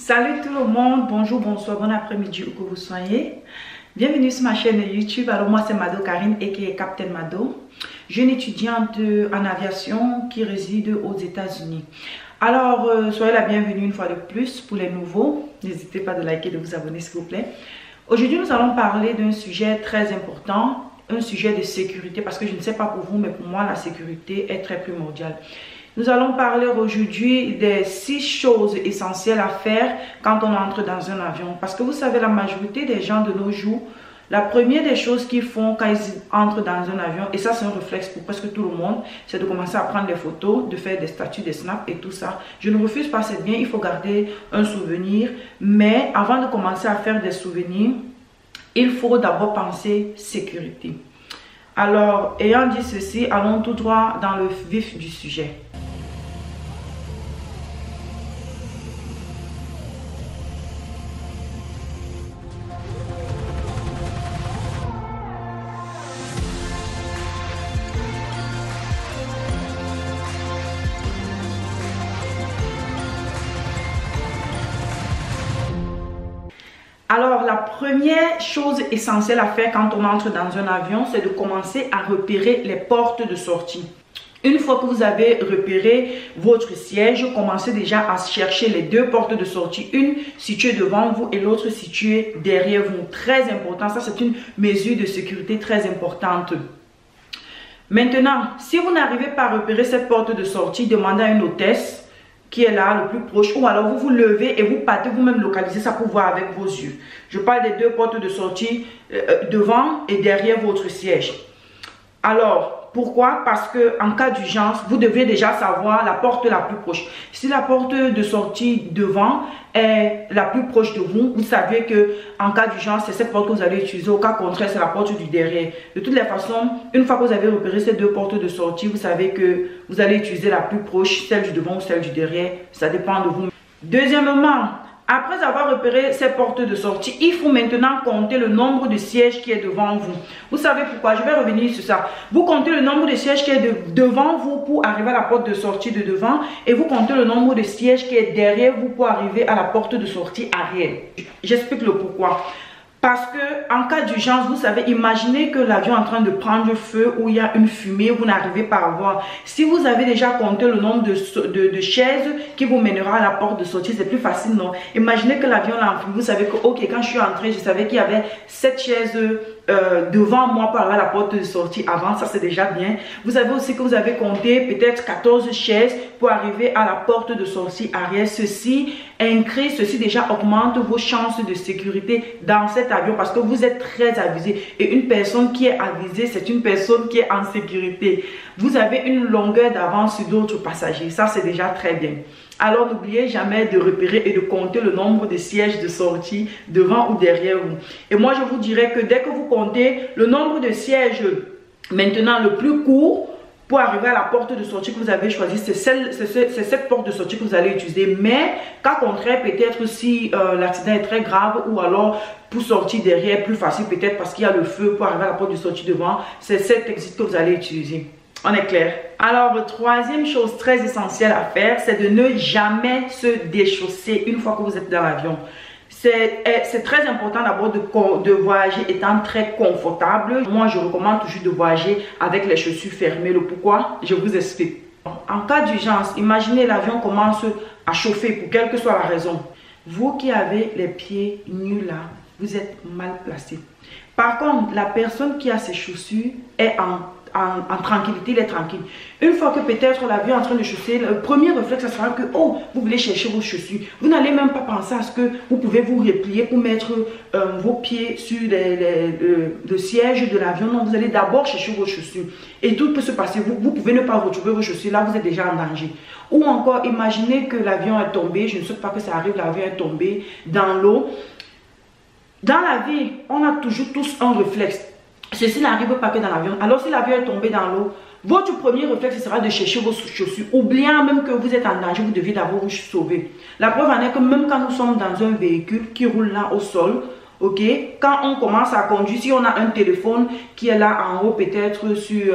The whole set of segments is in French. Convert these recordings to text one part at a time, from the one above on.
Salut tout le monde, bonjour, bonsoir, bon après-midi où que vous soyez. Bienvenue sur ma chaîne YouTube. Alors moi c'est Mado Karine aka Captain Mado, jeune étudiante en aviation qui réside aux États-Unis. Alors soyez la bienvenue une fois de plus pour les nouveaux. N'hésitez pas de liker, de vous abonner s'il vous plaît. Aujourd'hui nous allons parler d'un sujet très important, un sujet de sécurité, parce que je ne sais pas pour vous mais pour moi la sécurité est très primordiale. Nous allons parler aujourd'hui des 6 choses essentielles à faire quand on entre dans un avion. Parce que vous savez, la majorité des gens de nos jours, la première des choses qu'ils font quand ils entrent dans un avion, et ça c'est un réflexe pour presque tout le monde, c'est de commencer à prendre des photos, de faire des statuts, des snaps et tout ça. Je ne refuse pas, c'est bien, il faut garder un souvenir. Mais avant de commencer à faire des souvenirs, il faut d'abord penser sécurité. Alors, ayant dit ceci, allons tout droit dans le vif du sujet. Alors, la première chose essentielle à faire quand on entre dans un avion, c'est de commencer à repérer les portes de sortie. Une fois que vous avez repéré votre siège, commencez déjà à chercher les 2 portes de sortie, une située devant vous et l'autre située derrière vous. Très important, ça c'est une mesure de sécurité très importante. Maintenant, si vous n'arrivez pas à repérer cette porte de sortie, demandez à une hôtesse qui est là le plus proche, ou alors vous vous levez et vous partez vous-même localiser ça pour voir avec vos yeux. Je parle des 2 portes de sortie devant et derrière votre siège. Alors, pourquoi? Parce que en cas d'urgence, vous devez déjà savoir la porte la plus proche. Si la porte de sortie devant est la plus proche de vous, vous savez que en cas d'urgence, c'est cette porte que vous allez utiliser. Au cas contraire, c'est la porte du derrière. De toutes les façons, une fois que vous avez repéré ces 2 portes de sortie, vous savez que vous allez utiliser la plus proche, celle du devant ou celle du derrière. Ça dépend de vous. Deuxièmement, après avoir repéré ces portes de sortie, il faut maintenant compter le nombre de sièges qui est devant vous. Vous savez pourquoi? Je vais revenir sur ça. Vous comptez le nombre de sièges qui est devant vous pour arriver à la porte de sortie de devant, et vous comptez le nombre de sièges qui est derrière vous pour arriver à la porte de sortie arrière. J'explique le pourquoi. Parce que en cas d'urgence, vous savez, imaginez que l'avion est en train de prendre feu ou il y a une fumée, vous n'arrivez pas à voir. Si vous avez déjà compté le nombre de chaises qui vous mènera à la porte de sortie, c'est plus facile, non? Imaginez que l'avion est en fumée, vous savez que, ok, quand je suis entrée, je savais qu'il y avait 7 chaises devant moi pour arriver à la porte de sortie avant, ça c'est déjà bien. Vous savez aussi que vous avez compté peut-être 14 chaises pour arriver à la porte de sortie arrière. Ceci déjà augmente vos chances de sécurité dans cet avion parce que vous êtes très avisé. Et une personne qui est avisée, c'est une personne qui est en sécurité. Vous avez une longueur d'avance sur d'autres passagers, ça c'est déjà très bien. Alors n'oubliez jamais de repérer et de compter le nombre de sièges de sortie devant ou derrière vous. Et moi je vous dirais que dès que vous comptez le nombre de sièges maintenant le plus court pour arriver à la porte de sortie que vous avez choisie, c'est cette porte de sortie que vous allez utiliser. Mais cas contraire, peut-être si l'accident est très grave ou alors pour sortir derrière plus facile, peut-être parce qu'il y a le feu pour arriver à la porte de sortie devant, c'est cet exit que vous allez utiliser. On est clair? Alors, troisième chose très essentielle à faire, c'est de ne jamais se déchausser une fois que vous êtes dans l'avion. C'est très important d'abord de voyager étant très confortable. Moi, je recommande toujours de voyager avec les chaussures fermées. Le pourquoi? Je vous explique. En cas d'urgence, imaginez l'avion commence à chauffer pour quelle que soit la raison. Vous qui avez les pieds nus là, vous êtes mal placé. Par contre, la personne qui a ses chaussures est en tranquillité, il est tranquille. Une fois que peut-être l'avion est en train de chausser, le premier réflexe, ça sera que, oh, vous voulez chercher vos chaussures. Vous n'allez même pas penser à ce que vous pouvez vous replier pour mettre vos pieds sur le siège de l'avion. Non, vous allez d'abord chercher vos chaussures. Et tout peut se passer. Vous pouvez ne pas retrouver vos chaussures. Là, vous êtes déjà en danger. Ou encore, imaginez que l'avion est tombé. Je ne souhaite pas que ça arrive. L'avion est tombé dans l'eau. Dans la vie, on a toujours tous un réflexe. Ceci n'arrive pas que dans l'avion. Alors si l'avion est tombé dans l'eau, votre premier réflexe sera de chercher vos chaussures. Oubliant même que vous êtes en danger, vous devez d'abord vous sauver. La preuve en est que même quand nous sommes dans un véhicule qui roule là au sol, ok, quand on commence à conduire, si on a un téléphone qui est là en haut peut-être sur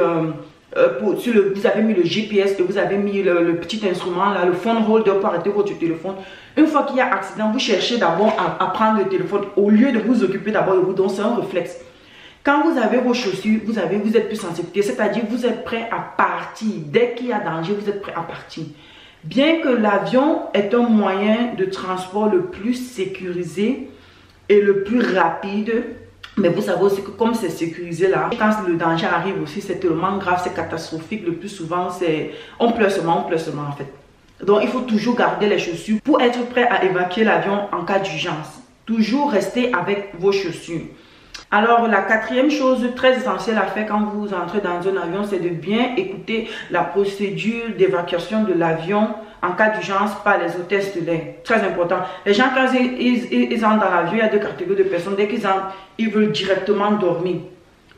vous avez mis le GPS et vous avez mis le petit instrument là, le phone holder pour arrêter votre téléphone. Une fois qu'il y a accident, vous cherchez d'abord à prendre le téléphone au lieu de vous occuper d'abord de vous. Donc c'est un réflexe. Quand vous avez vos chaussures, vous êtes plus en sécurité, c'est-à-dire vous êtes prêt à partir. Dès qu'il y a danger, vous êtes prêt à partir. Bien que l'avion est un moyen de transport le plus sécurisé et le plus rapide, mais vous savez aussi que comme c'est sécurisé là, quand le danger arrive aussi, c'est tellement grave, c'est catastrophique. Le plus souvent, on pleure seulement en fait. Donc il faut toujours garder les chaussures pour être prêt à évacuer l'avion en cas d'urgence. Toujours rester avec vos chaussures. Alors la quatrième chose très essentielle à faire quand vous entrez dans un avion, c'est de bien écouter la procédure d'évacuation de l'avion en cas d'urgence par les hôtesses de l'air. Très important. Les gens quand ils entrent dans l'avion, il y a deux catégories de personnes. Dès qu'ils entrent, ils veulent directement dormir.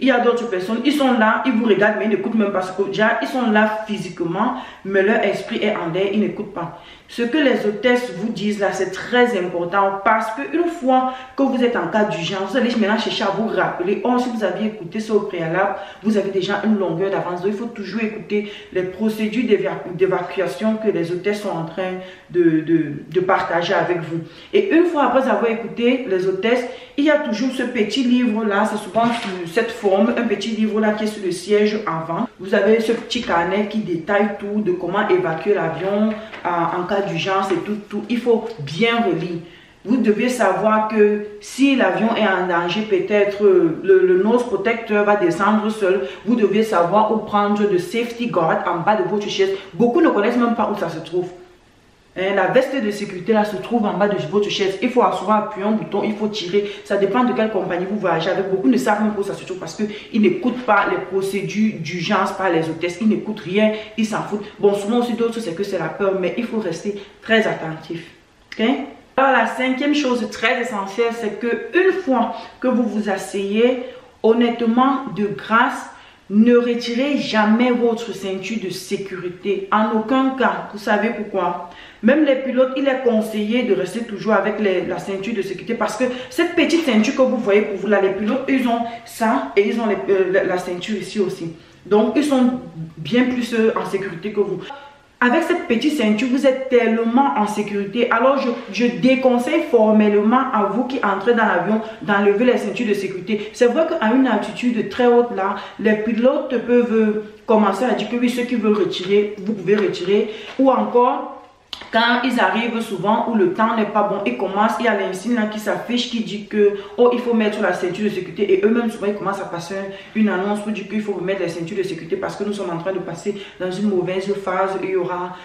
Il y a d'autres personnes, ils sont là, ils vous regardent, mais ils n'écoutent même pas ce que déjà, ils sont là physiquement, mais leur esprit est en l'air, ils n'écoutent pas. Ce que les hôtesses vous disent là, c'est très important parce qu'une fois que vous êtes en cas d'urgence, vous allez maintenant chercher à vous rappeler. Or, si vous aviez écouté ça au préalable, vous avez déjà une longueur d'avance. Donc, il faut toujours écouter les procédures d'évacuation que les hôtesses sont en train de partager avec vous. Et une fois après avoir écouté les hôtesses, il y a toujours ce petit livre là, c'est souvent sur cette forme, un petit livre là qui est sur le siège avant. Vous avez ce petit carnet qui détaille tout de comment évacuer l'avion en cas d'urgence et tout. Il faut bien relire. Vous devez savoir que si l'avion est en danger, peut-être le nose protector va descendre seul. Vous devez savoir où prendre de safety guard en bas de votre chaise. Beaucoup ne connaissent même pas où ça se trouve. La veste de sécurité là se trouve en bas de votre chaise. Il faut souvent appuyer un bouton, il faut tirer. Ça dépend de quelle compagnie vous voyagez avec. Beaucoup ne savent même pas où ça se trouve parce qu'ils n'écoutent pas les procédures d'urgence par les hôtesses. Ils n'écoutent rien, ils s'en foutent. Bon, souvent aussi d'autres, c'est que c'est la peur, mais il faut rester très attentif. Okay? Alors la cinquième chose très essentielle, c'est que une fois que vous vous asseyez, honnêtement, de grâce, ne retirez jamais votre ceinture de sécurité. En aucun cas. Vous savez pourquoi? Même les pilotes, il est conseillé de rester toujours avec la ceinture de sécurité parce que cette petite ceinture que vous voyez pour vous là, les pilotes, ils ont ça et ils ont la ceinture ici aussi. Donc, ils sont bien plus en sécurité que vous. Avec cette petite ceinture, vous êtes tellement en sécurité. Alors, je déconseille formellement à vous qui entrez dans l'avion d'enlever les ceintures de sécurité. C'est vrai qu'à une altitude très haute là, les pilotes peuvent commencer à dire que oui, ceux qui veulent retirer, vous pouvez retirer. Ou encore, quand ils arrivent souvent où le temps n'est pas bon, ils commencent, il y a l'insigne qui s'affiche qui dit que oh, il faut mettre la ceinture de sécurité et eux-mêmes souvent ils commencent à passer une annonce pour dire qu'il faut remettre les ceintures de sécurité parce que nous sommes en train de passer dans une mauvaise phase et il y aura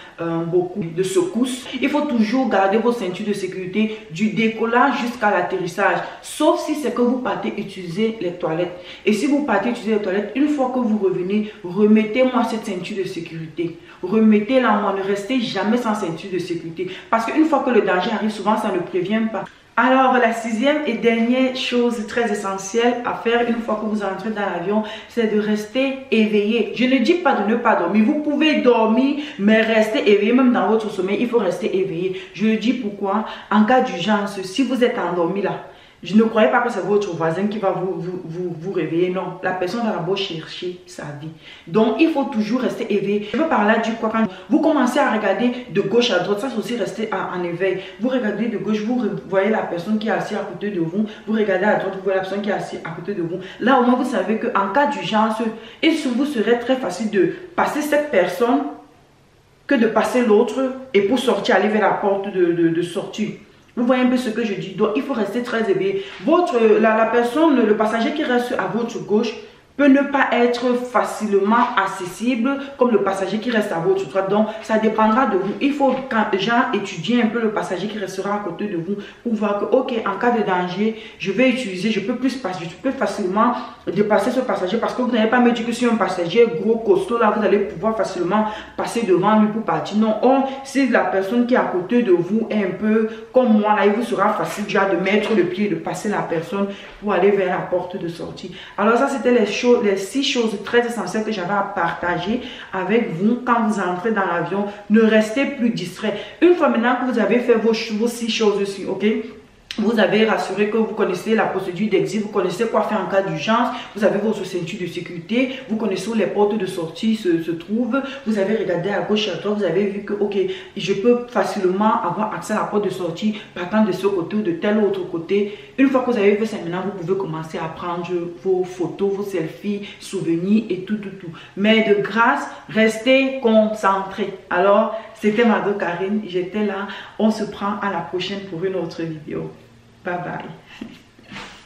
beaucoup de secousses. Il faut toujours garder vos ceintures de sécurité du décollage jusqu'à l'atterrissage, sauf si c'est que vous partez utiliser les toilettes. Et si vous partez utiliser les toilettes, une fois que vous revenez, remettez-moi cette ceinture de sécurité. Remettez-la moi, ne restez jamais sans ceinture de sécurité. Parce qu'une fois que le danger arrive, souvent ça ne prévient pas. Alors la sixième et dernière chose très essentielle à faire une fois que vous entrez dans l'avion, c'est de rester éveillé. Je ne dis pas de ne pas dormir. Vous pouvez dormir, mais rester éveillé. Même dans votre sommeil, il faut rester éveillé. Je le dis pourquoi. En cas d'urgence, si vous êtes endormi là, je ne croyais pas que c'est votre voisin qui va vous réveiller. Non, la personne va d'abord chercher sa vie. Donc, il faut toujours rester éveillé. Je veux par là dire quoi? Quand vous commencez à regarder de gauche à droite, ça c'est aussi rester en éveil. Vous regardez de gauche, vous voyez la personne qui est assise à côté de vous. Vous regardez à droite, vous voyez la personne qui est assise à côté de vous. Là, au moins, vous savez qu'en cas d'urgence, il vous serait très facile de passer cette personne que de passer l'autre et pour sortir, aller vers la porte de sortie. Vous voyez un peu ce que je dis. Donc, il faut rester très éveillé. La personne, le passager qui reste à votre gauche peut ne pas être facilement accessible comme le passager qui reste à votre droite. Donc, ça dépendra de vous. Il faut déjà étudier un peu le passager qui restera à côté de vous pour voir que, ok, en cas de danger, je vais utiliser, je peux facilement dépasser ce passager parce que vous n'allez pas me dire que si un passager gros, costaud, là, vous allez pouvoir facilement passer devant lui pour partir. Non, si la personne qui est à côté de vous est un peu comme moi, là, il vous sera facile déjà de mettre le pied, de passer la personne pour aller vers la porte de sortie. Alors, ça, c'était les 6 choses très essentielles que j'avais à partager avec vous quand vous entrez dans l'avion. Ne restez plus distrait. Une fois maintenant que vous avez fait vos 6 choses aussi, ok? Vous avez rassuré que vous connaissez la procédure d'exit, vous connaissez quoi faire en cas d'urgence, vous avez votre ceinture de sécurité, vous connaissez où les portes de sortie se trouvent, vous avez regardé à gauche et à droite, vous avez vu que ok, je peux facilement avoir accès à la porte de sortie partant de ce côté ou de tel autre côté. Une fois que vous avez fait ça, maintenant vous pouvez commencer à prendre vos photos, vos selfies, souvenirs et tout. Mais de grâce, restez concentrés. Alors, c'était Mado Karine, j'étais là, on se prend à la prochaine pour une autre vidéo. Bye bye.